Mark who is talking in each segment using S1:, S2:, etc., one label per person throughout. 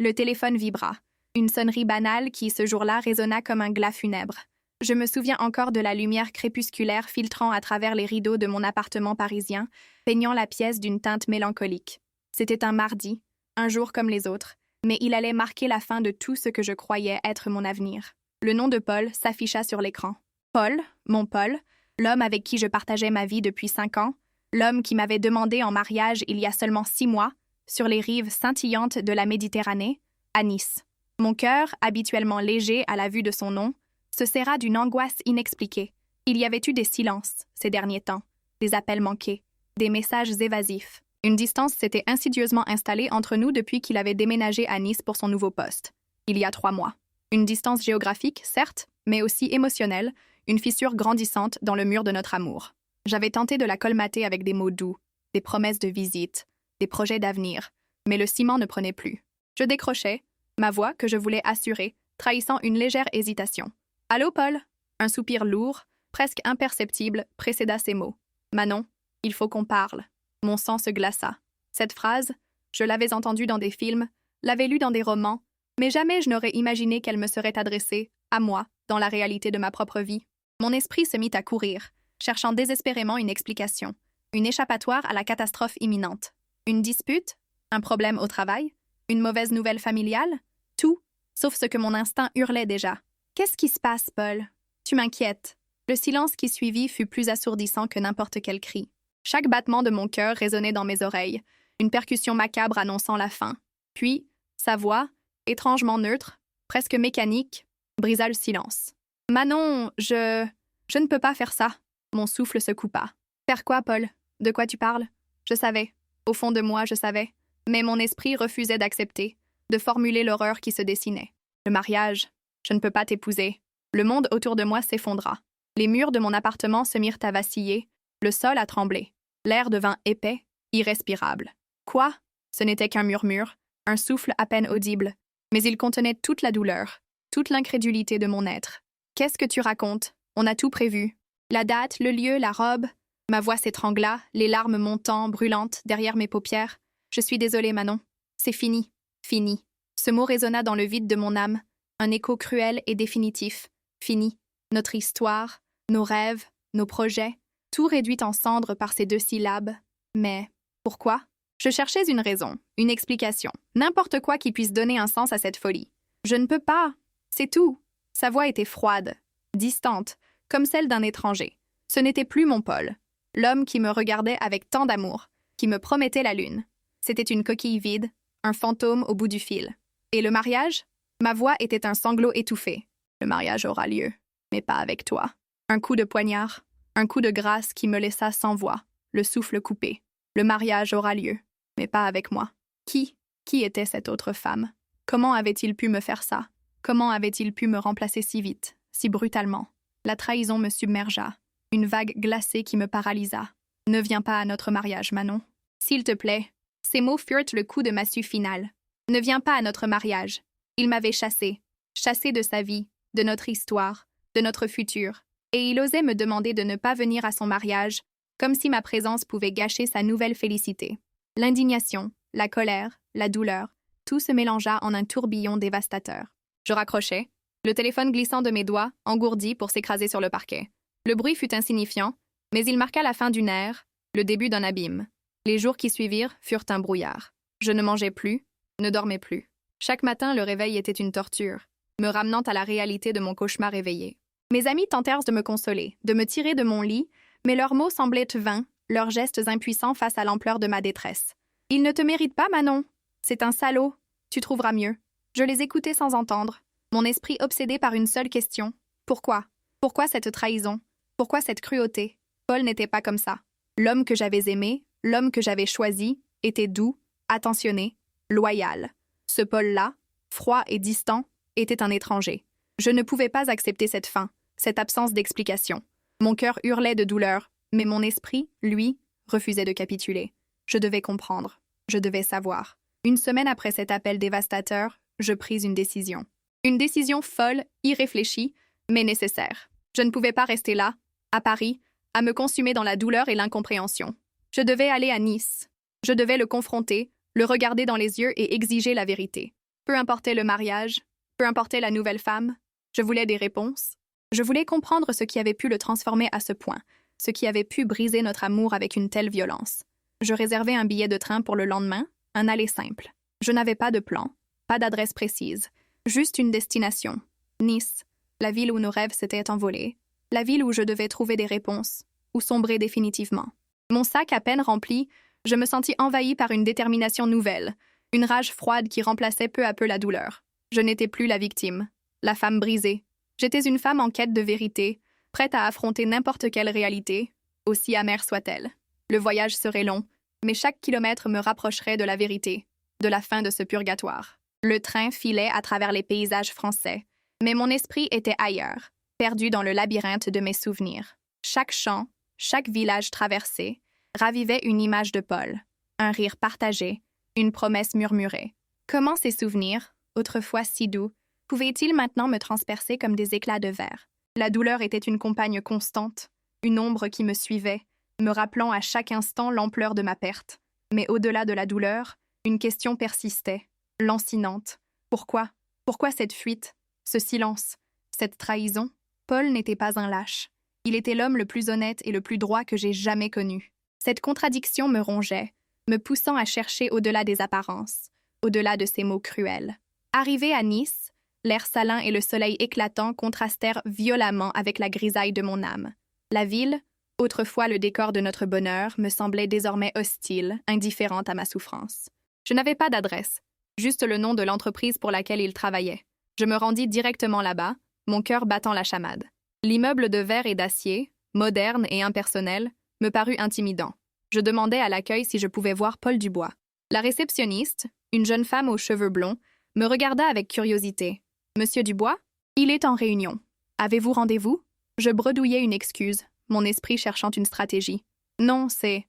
S1: Le téléphone vibra. Une sonnerie banale qui, ce jour-là, résonna comme un glas funèbre. Je me souviens encore de la lumière crépusculaire filtrant à travers les rideaux de mon appartement parisien, peignant la pièce d'une teinte mélancolique. C'était un mardi, un jour comme les autres, mais il allait marquer la fin de tout ce que je croyais être mon avenir. Le nom de Paul s'afficha sur l'écran. Paul, mon Paul, l'homme avec qui je partageais ma vie depuis 5 ans, l'homme qui m'avait demandé en mariage il y a seulement 6 mois, sur les rives scintillantes de la Méditerranée, à Nice. Mon cœur, habituellement léger à la vue de son nom, se serra d'une angoisse inexpliquée. Il y avait eu des silences ces derniers temps, des appels manqués, des messages évasifs. Une distance s'était insidieusement installée entre nous depuis qu'il avait déménagé à Nice pour son nouveau poste, il y a 3 mois. Une distance géographique, certes, mais aussi émotionnelle, une fissure grandissante dans le mur de notre amour. J'avais tenté de la colmater avec des mots doux, des promesses de visite, des projets d'avenir, mais le ciment ne prenait plus. Je décrochais, ma voix, que je voulais assurer, trahissant une légère hésitation. « Allô, Paul ?» Un soupir lourd, presque imperceptible, précéda ces mots. « Manon, il faut qu'on parle. » Mon sang se glaça. Cette phrase, je l'avais entendue dans des films, l'avais lue dans des romans, mais jamais je n'aurais imaginé qu'elle me serait adressée, à moi, dans la réalité de ma propre vie. Mon esprit se mit à courir, cherchant désespérément une explication, une échappatoire à la catastrophe imminente. Une dispute? Un problème au travail? Une mauvaise nouvelle familiale? Tout, sauf ce que mon instinct hurlait déjà. « Qu'est-ce qui se passe, Paul? Tu m'inquiètes. » Le silence qui suivit fut plus assourdissant que n'importe quel cri. Chaque battement de mon cœur résonnait dans mes oreilles, une percussion macabre annonçant la fin. Puis, sa voix, étrangement neutre, presque mécanique, brisa le silence. « Manon, je ne peux pas faire ça. » Mon souffle se coupa. « Faire quoi, Paul? De quoi tu parles? » Je savais. Au fond de moi, je savais. Mais mon esprit refusait d'accepter, de formuler l'horreur qui se dessinait. Le mariage. Je ne peux pas t'épouser. Le monde autour de moi s'effondra. Les murs de mon appartement se mirent à vaciller, le sol a tremblé. L'air devint épais, irrespirable. Quoi? Ce n'était qu'un murmure, un souffle à peine audible, mais il contenait toute la douleur, toute l'incrédulité de mon être. Qu'est-ce que tu racontes? On a tout prévu. La date, le lieu, la robe. Ma voix s'étrangla, les larmes montant, brûlantes, derrière mes paupières. Je suis désolée, Manon. C'est fini. Fini. Ce mot résonna dans le vide de mon âme, un écho cruel et définitif. Fini. Notre histoire, nos rêves, nos projets, tout réduit en cendres par ces 2 syllabes. Mais pourquoi? Je cherchais une raison, une explication, n'importe quoi qui puisse donner un sens à cette folie. Je ne peux pas. C'est tout. Sa voix était froide, distante, comme celle d'un étranger. Ce n'était plus mon Paul, l'homme qui me regardait avec tant d'amour, qui me promettait la lune. C'était une coquille vide, un fantôme au bout du fil. Et le mariage? Ma voix était un sanglot étouffé. Le mariage aura lieu, mais pas avec toi. Un coup de poignard, un coup de grâce qui me laissa sans voix, le souffle coupé. Le mariage aura lieu, mais pas avec moi. Qui était cette autre femme? Comment avait-il pu me faire ça? Comment avait-il pu me remplacer si vite, si brutalement? La trahison me submergea, une vague glacée qui me paralysa. Ne viens pas à notre mariage, Manon. S'il te plaît. Ces mots furent le coup de massue final. Ne viens pas à notre mariage. Il m'avait chassée de sa vie, de notre histoire, de notre futur, et il osait me demander de ne pas venir à son mariage, comme si ma présence pouvait gâcher sa nouvelle félicité. L'indignation, la colère, la douleur, tout se mélangea en un tourbillon dévastateur. Je raccrochai, le téléphone glissant de mes doigts, engourdi pour s'écraser sur le parquet. Le bruit fut insignifiant, mais il marqua la fin d'une ère, le début d'un abîme. Les jours qui suivirent furent un brouillard. Je ne mangeais plus, ne dormais plus. Chaque matin, le réveil était une torture, me ramenant à la réalité de mon cauchemar éveillé. Mes amis tentèrent de me consoler, de me tirer de mon lit, mais leurs mots semblaient vains, leurs gestes impuissants face à l'ampleur de ma détresse. « Il ne te mérite pas, Manon. C'est un salaud. Tu trouveras mieux. » Je les écoutais sans entendre, mon esprit obsédé par une seule question. Pourquoi? Pourquoi cette trahison? Pourquoi cette cruauté? Paul n'était pas comme ça. L'homme que j'avais aimé, l'homme que j'avais choisi, était doux, attentionné, loyal. Ce Paul-là, froid et distant, était un étranger. Je ne pouvais pas accepter cette fin, cette absence d'explication. Mon cœur hurlait de douleur, mais mon esprit, lui, refusait de capituler. Je devais comprendre, je devais savoir. Une semaine après cet appel dévastateur, je pris une décision. Une décision folle, irréfléchie, mais nécessaire. Je ne pouvais pas rester là, à Paris, à me consumer dans la douleur et l'incompréhension. Je devais aller à Nice. Je devais le confronter, le regarder dans les yeux et exiger la vérité. Peu importait le mariage, peu importait la nouvelle femme, je voulais des réponses. Je voulais comprendre ce qui avait pu le transformer à ce point, ce qui avait pu briser notre amour avec une telle violence. Je réservais un billet de train pour le lendemain, un aller simple. Je n'avais pas de plan, pas d'adresse précise, juste une destination. Nice, la ville où nos rêves s'étaient envolés, la ville où je devais trouver des réponses, ou sombrer définitivement. Mon sac à peine rempli, je me sentis envahie par une détermination nouvelle, une rage froide qui remplaçait peu à peu la douleur. Je n'étais plus la victime, la femme brisée. J'étais une femme en quête de vérité, prête à affronter n'importe quelle réalité, aussi amère soit-elle. Le voyage serait long, mais chaque kilomètre me rapprocherait de la vérité, de la fin de ce purgatoire. Le train filait à travers les paysages français, mais mon esprit était ailleurs, perdu dans le labyrinthe de mes souvenirs. Chaque champ, chaque village traversé, ravivait une image de Paul, un rire partagé, une promesse murmurée. Comment ces souvenirs, autrefois si doux, pouvaient-ils maintenant me transpercer comme des éclats de verre? La douleur était une compagne constante, une ombre qui me suivait, me rappelant à chaque instant l'ampleur de ma perte. Mais au-delà de la douleur, une question persistait, lancinante. Pourquoi? Pourquoi cette fuite? Ce silence? Cette trahison? Paul n'était pas un lâche. Il était l'homme le plus honnête et le plus droit que j'ai jamais connu. Cette contradiction me rongeait, me poussant à chercher au-delà des apparences, au-delà de ces mots cruels. Arrivé à Nice, l'air salin et le soleil éclatant contrastèrent violemment avec la grisaille de mon âme. La ville, autrefois le décor de notre bonheur, me semblait désormais hostile, indifférente à ma souffrance. Je n'avais pas d'adresse, juste le nom de l'entreprise pour laquelle il travaillait. Je me rendis directement là-bas, mon cœur battant la chamade. L'immeuble de verre et d'acier, moderne et impersonnel, me parut intimidant. Je demandai à l'accueil si je pouvais voir Paul Dubois. La réceptionniste, une jeune femme aux cheveux blonds, me regarda avec curiosité. « Monsieur Dubois? Il est en réunion. Avez-vous rendez-vous? » Je bredouillai une excuse, mon esprit cherchant une stratégie. « Non, c'est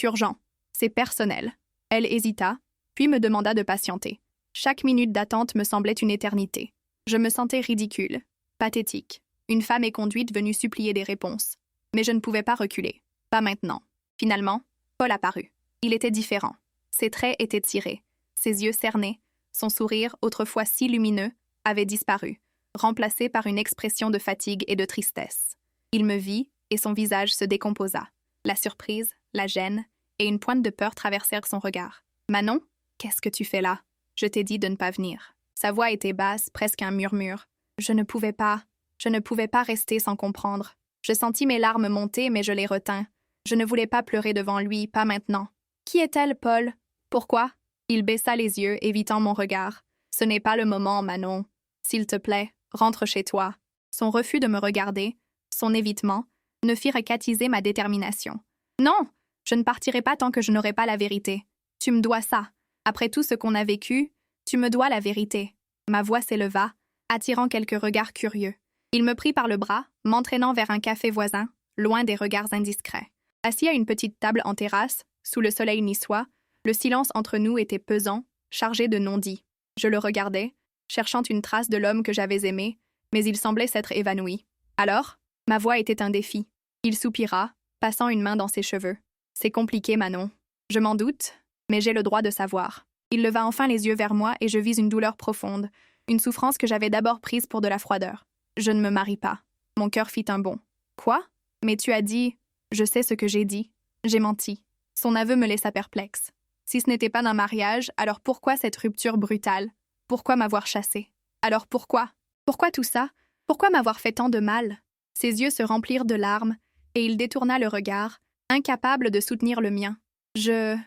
S1: urgent. C'est personnel. » Elle hésita, puis me demanda de patienter. Chaque minute d'attente me semblait une éternité. Je me sentais ridicule, pathétique, une femme éconduite venue supplier des réponses. Mais je ne pouvais pas reculer. Pas maintenant. Finalement, Paul apparut. Il était différent. Ses traits étaient tirés, ses yeux cernés, son sourire, autrefois si lumineux, avait disparu, remplacé par une expression de fatigue et de tristesse. Il me vit et son visage se décomposa. La surprise, la gêne et une pointe de peur traversèrent son regard. « Manon, qu'est-ce que tu fais là? Je t'ai dit de ne pas venir. » Sa voix était basse, presque un murmure. Je ne pouvais pas rester sans comprendre. Je sentis mes larmes monter, mais je les retins. Je ne voulais pas pleurer devant lui, pas maintenant. « Qui est-elle, Paul? Pourquoi? » Il baissa les yeux, évitant mon regard. « Ce n'est pas le moment, Manon. S'il te plaît, rentre chez toi. » Son refus de me regarder, son évitement, ne firent qu'attiser ma détermination. « Non, je ne partirai pas tant que je n'aurai pas la vérité. Tu me dois ça. Après tout ce qu'on a vécu, tu me dois la vérité. » Ma voix s'éleva, attirant quelques regards curieux. Il me prit par le bras, m'entraînant vers un café voisin, loin des regards indiscrets. Assis à une petite table en terrasse, sous le soleil niçois, le silence entre nous était pesant, chargé de non-dits. Je le regardais, cherchant une trace de l'homme que j'avais aimé, mais il semblait s'être évanoui. Alors, ma voix était un défi. Il soupira, passant une main dans ses cheveux. « C'est compliqué, Manon. Je m'en doute, mais j'ai le droit de savoir. » Il leva enfin les yeux vers moi et je vis une douleur profonde, une souffrance que j'avais d'abord prise pour de la froideur. Je ne me marie pas. Mon cœur fit un bond. « Quoi? Mais tu as dit... » Je sais ce que j'ai dit. J'ai menti. Son aveu me laissa perplexe. Si ce n'était pas d'un mariage, alors pourquoi cette rupture brutale? Pourquoi m'avoir chassée? Alors pourquoi? Pourquoi tout ça? Pourquoi m'avoir fait tant de mal? Ses yeux se remplirent de larmes, et il détourna le regard, incapable de soutenir le mien. Je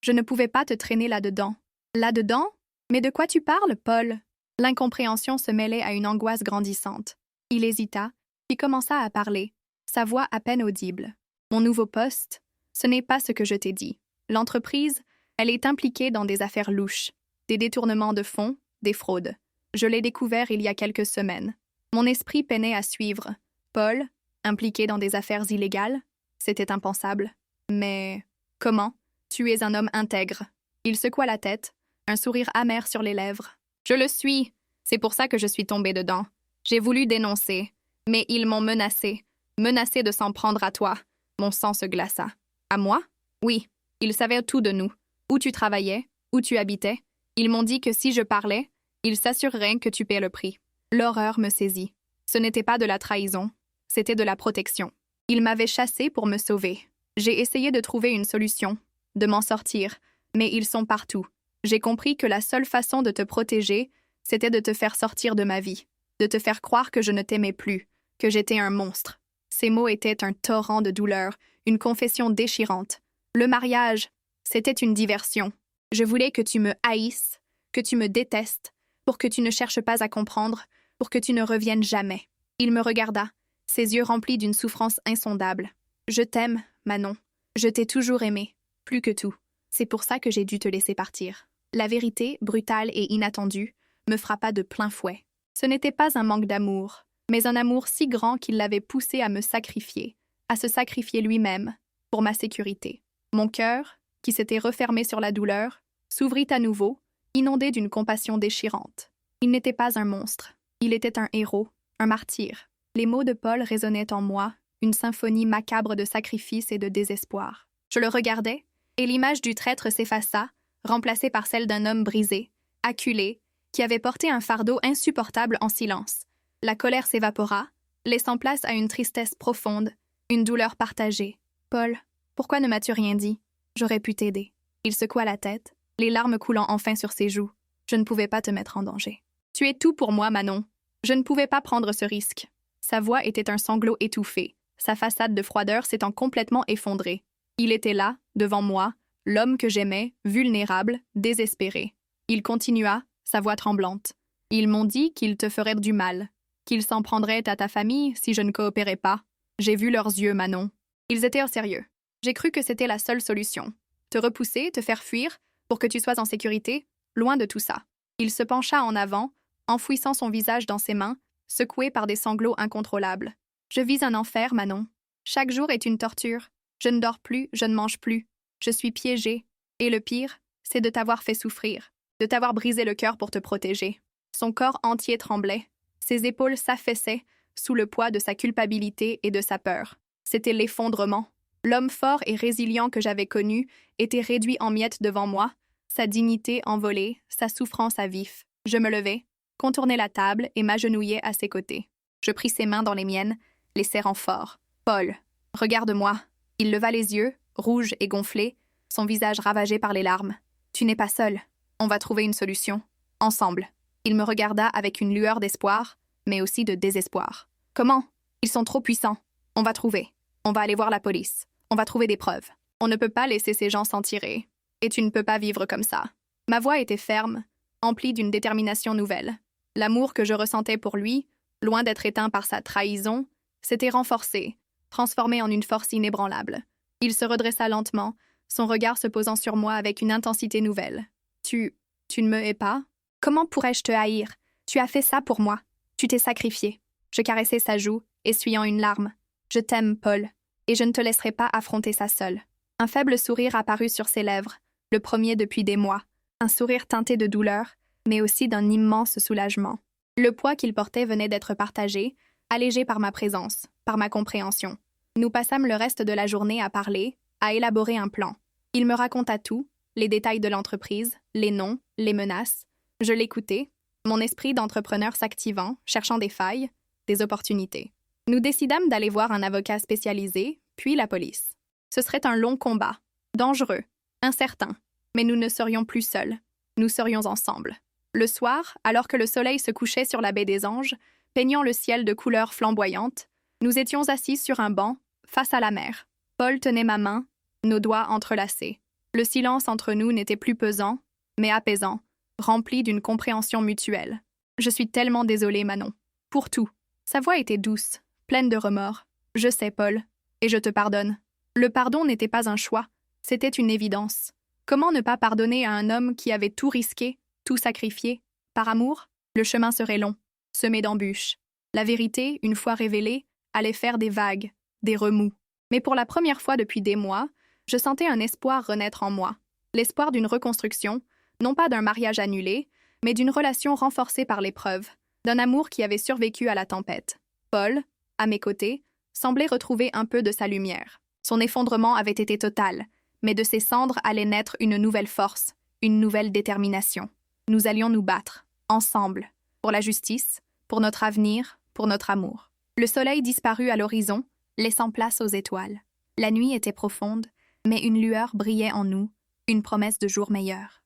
S1: ne pouvais pas te traîner là-dedans. Là-dedans? Mais de quoi tu parles, Paul? L'incompréhension se mêlait à une angoisse grandissante. Il hésita, puis commença à parler, sa voix à peine audible. Mon nouveau poste, ce n'est pas ce que je t'ai dit. L'entreprise, elle est impliquée dans des affaires louches, des détournements de fonds, des fraudes. Je l'ai découvert il y a quelques semaines. Mon esprit peinait à suivre. Paul, impliqué dans des affaires illégales? C'était impensable. Mais comment? Tu es un homme intègre. Il secoua la tête, un sourire amer sur les lèvres. Je le suis. C'est pour ça que je suis tombée dedans. J'ai voulu dénoncer, mais ils m'ont menacé de s'en prendre à toi. Mon sang se glaça. À moi? Oui, ils savaient tout de nous. Où tu travaillais, où tu habitais. Ils m'ont dit que si je parlais, Il s'assurerait que tu paies le prix. L'horreur me saisit. Ce n'était pas de la trahison, c'était de la protection. Il m'avait chassée pour me sauver. J'ai essayé de trouver une solution, de m'en sortir, mais ils sont partout. J'ai compris que la seule façon de te protéger, c'était de te faire sortir de ma vie, de te faire croire que je ne t'aimais plus, que j'étais un monstre. Ces mots étaient un torrent de douleur, une confession déchirante. Le mariage, c'était une diversion. Je voulais que tu me haïsses, que tu me détestes, pour que tu ne cherches pas à comprendre, pour que tu ne reviennes jamais. Il me regarda, ses yeux remplis d'une souffrance insondable. Je t'aime, Manon. Je t'ai toujours aimé, plus que tout. C'est pour ça que j'ai dû te laisser partir. La vérité, brutale et inattendue, me frappa de plein fouet. Ce n'était pas un manque d'amour, mais un amour si grand qu'il l'avait poussé à me sacrifier, à se sacrifier lui-même, pour ma sécurité. Mon cœur, qui s'était refermé sur la douleur, s'ouvrit à nouveau, inondé d'une compassion déchirante. Il n'était pas un monstre, il était un héros, un martyr. Les mots de Paul résonnaient en moi, une symphonie macabre de sacrifice et de désespoir. Je le regardais, et l'image du traître s'effaça, remplacée par celle d'un homme brisé, acculé, qui avait porté un fardeau insupportable en silence. La colère s'évapora, laissant place à une tristesse profonde, une douleur partagée. « Paul, pourquoi ne m'as-tu rien dit? J'aurais pu t'aider. » Il secoua la tête, les larmes coulant enfin sur ses joues. « Je ne pouvais pas te mettre en danger. »« Tu es tout pour moi, Manon. Je ne pouvais pas prendre ce risque. » Sa voix était un sanglot étouffé, sa façade de froideur s'étant complètement effondrée. Il était là, devant moi, l'homme que j'aimais, vulnérable, désespéré. Il continua, sa voix tremblante. « Ils m'ont dit qu'ils te feraient du mal, qu'ils s'en prendraient à ta famille si je ne coopérais pas. J'ai vu leurs yeux, Manon. Ils étaient au sérieux. J'ai cru que c'était la seule solution. Te repousser, te faire fuir, pour que tu sois en sécurité, loin de tout ça. » Il se pencha en avant, enfouissant son visage dans ses mains, secoué par des sanglots incontrôlables. « Je vis un enfer, Manon. Chaque jour est une torture. Je ne dors plus, je ne mange plus. Je suis piégée. Et le pire, c'est de t'avoir fait souffrir, de t'avoir brisé le cœur pour te protéger. » Son corps entier tremblait. Ses épaules s'affaissaient sous le poids de sa culpabilité et de sa peur. C'était l'effondrement. L'homme fort et résilient que j'avais connu était réduit en miettes devant moi, sa dignité envolée, sa souffrance à vif. Je me levai, contournai la table et m'agenouillai à ses côtés. Je pris ses mains dans les miennes, les serrant fort. « Paul, regarde-moi. » Il leva les yeux, rouge et gonflé, son visage ravagé par les larmes. « Tu n'es pas seul. On va trouver une solution. Ensemble. » Il me regarda avec une lueur d'espoir, mais aussi de désespoir. « Comment? Ils sont trop puissants. On va trouver. On va aller voir la police. On va trouver des preuves. On ne peut pas laisser ces gens s'en tirer. Et tu ne peux pas vivre comme ça. » Ma voix était ferme, emplie d'une détermination nouvelle. L'amour que je ressentais pour lui, loin d'être éteint par sa trahison, s'était renforcé, transformé en une force inébranlable. Il se redressa lentement, son regard se posant sur moi avec une intensité nouvelle. « Tu ne me hais pas? Comment pourrais-je te haïr? Tu as fait ça pour moi. Tu t'es sacrifié. » Je caressai sa joue, essuyant une larme. « Je t'aime, Paul, et je ne te laisserai pas affronter ça seul. » Un faible sourire apparut sur ses lèvres, le premier depuis des mois. Un sourire teinté de douleur, mais aussi d'un immense soulagement. Le poids qu'il portait venait d'être partagé, allégé par ma présence, par ma compréhension. Nous passâmes le reste de la journée à parler, à élaborer un plan. Il me raconta tout, les détails de l'entreprise, les noms, les menaces. Je l'écoutais, mon esprit d'entrepreneur s'activant, cherchant des failles, des opportunités. Nous décidâmes d'aller voir un avocat spécialisé, puis la police. Ce serait un long combat, dangereux, incertain, mais nous ne serions plus seuls. Nous serions ensemble. Le soir, alors que le soleil se couchait sur la baie des Anges, peignant le ciel de couleurs flamboyantes, nous étions assis sur un banc, face à la mer. Paul tenait ma main, nos doigts entrelacés. Le silence entre nous n'était plus pesant, mais apaisant, rempli d'une compréhension mutuelle. « Je suis tellement désolée, Manon. Pour tout. » Sa voix était douce, pleine de remords. « Je sais, Paul, et je te pardonne. » Le pardon n'était pas un choix, c'était une évidence. Comment ne pas pardonner à un homme qui avait tout risqué, tout sacrifié? Par amour, le chemin serait long, semé d'embûches. La vérité, une fois révélée, allait faire des vagues, des remous. Mais pour la première fois depuis des mois, je sentais un espoir renaître en moi. L'espoir d'une reconstruction, non pas d'un mariage annulé, mais d'une relation renforcée par l'épreuve, d'un amour qui avait survécu à la tempête. Paul, à mes côtés, semblait retrouver un peu de sa lumière. Son effondrement avait été total, mais de ses cendres allait naître une nouvelle force, une nouvelle détermination. Nous allions nous battre. ensemble, pour la justice, pour notre avenir, pour notre amour. Le soleil disparut à l'horizon, laissant place aux étoiles. La nuit était profonde, mais une lueur brillait en nous, une promesse de jour meilleur.